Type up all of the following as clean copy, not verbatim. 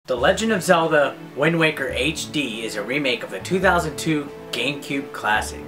The Legend of Zelda Wind Waker HD is a remake of the 2002 GameCube classic.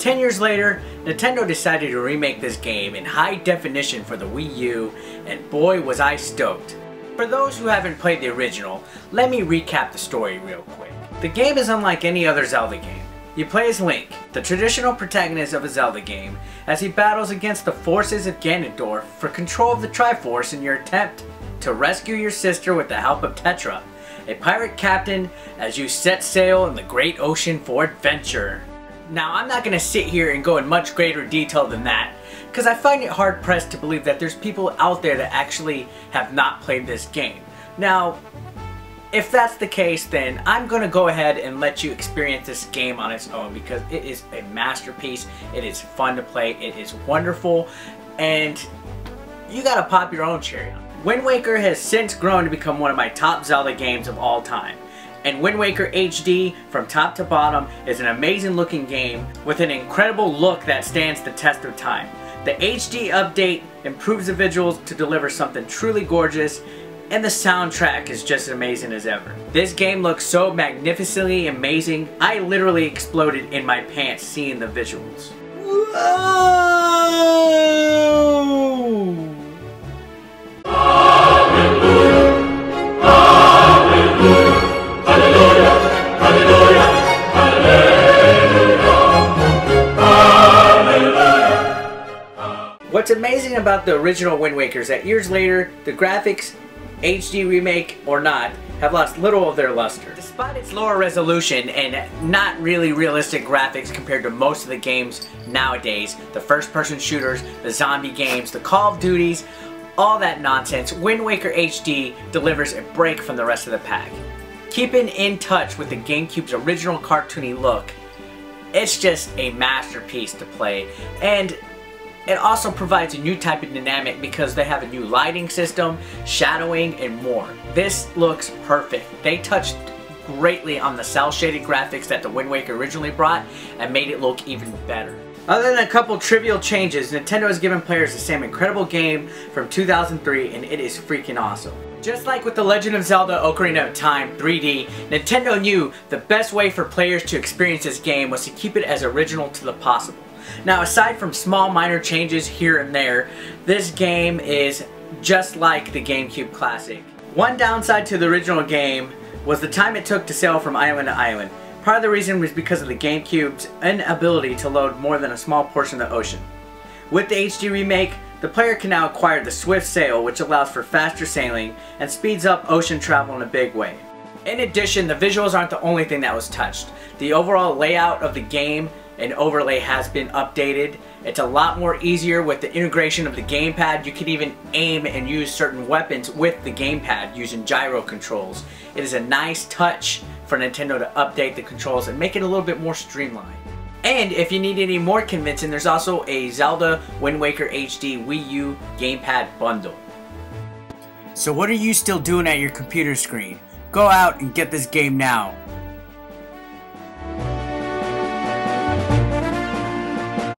10 years later, Nintendo decided to remake this game in high definition for the Wii U, and boy was I stoked. For those who haven't played the original, let me recap the story real quick. The game is unlike any other Zelda game. You play as Link, the traditional protagonist of a Zelda game, as he battles against the forces of Ganondorf for control of the Triforce in your attempt to rescue your sister with the help of Tetra, a pirate captain, as you set sail in the great ocean for adventure. Now, I'm not going to sit here and go in much greater detail than that, because I find it hard pressed to believe that there's people out there that actually have not played this game. Now, if that's the case, then I'm going to go ahead and let you experience this game on its own, because it is a masterpiece, it is fun to play, it is wonderful, and you gotta pop your own cherry on it. Wind Waker has since grown to become one of my top Zelda games of all time. And Wind Waker HD, from top to bottom, is an amazing looking game with an incredible look that stands the test of time. The HD update improves the visuals to deliver something truly gorgeous, and the soundtrack is just as amazing as ever. This game looks so magnificently amazing, I literally exploded in my pants seeing the visuals. Whoa! What's amazing about the original Wind Waker is that years later, the graphics, HD remake or not, have lost little of their luster. Despite its lower resolution and not really realistic graphics compared to most of the games nowadays, the first-person shooters, the zombie games, the Call of Duties, all that nonsense, Wind Waker HD delivers a break from the rest of the pack. Keeping in touch with the GameCube's original cartoony look, it's just a masterpiece to play, and it also provides a new type of dynamic because they have a new lighting system, shadowing, and more. This looks perfect. They touched greatly on the cel-shaded graphics that the Wind Waker originally brought and made it look even better. Other than a couple trivial changes, Nintendo has given players the same incredible game from 2003, and it is freaking awesome. Just like with The Legend of Zelda Ocarina of Time 3D, Nintendo knew the best way for players to experience this game was to keep it as original to the possible. Now, aside from small minor changes here and there, this game is just like the GameCube classic. One downside to the original game was the time it took to sail from island to island. Part of the reason was because of the GameCube's inability to load more than a small portion of the ocean. With the HD remake, the player can now acquire the Swift Sail, which allows for faster sailing and speeds up ocean travel in a big way. In addition, the visuals aren't the only thing that was touched. The overall layout of the game and overlay has been updated. It's a lot more easier with the integration of the gamepad. You can even aim and use certain weapons with the gamepad using gyro controls. It is a nice touch for Nintendo to update the controls and make it a little bit more streamlined. And if you need any more convincing, there's also a Zelda Wind Waker HD Wii U gamepad bundle. So what are you still doing at your computer screen? Go out and get this game now.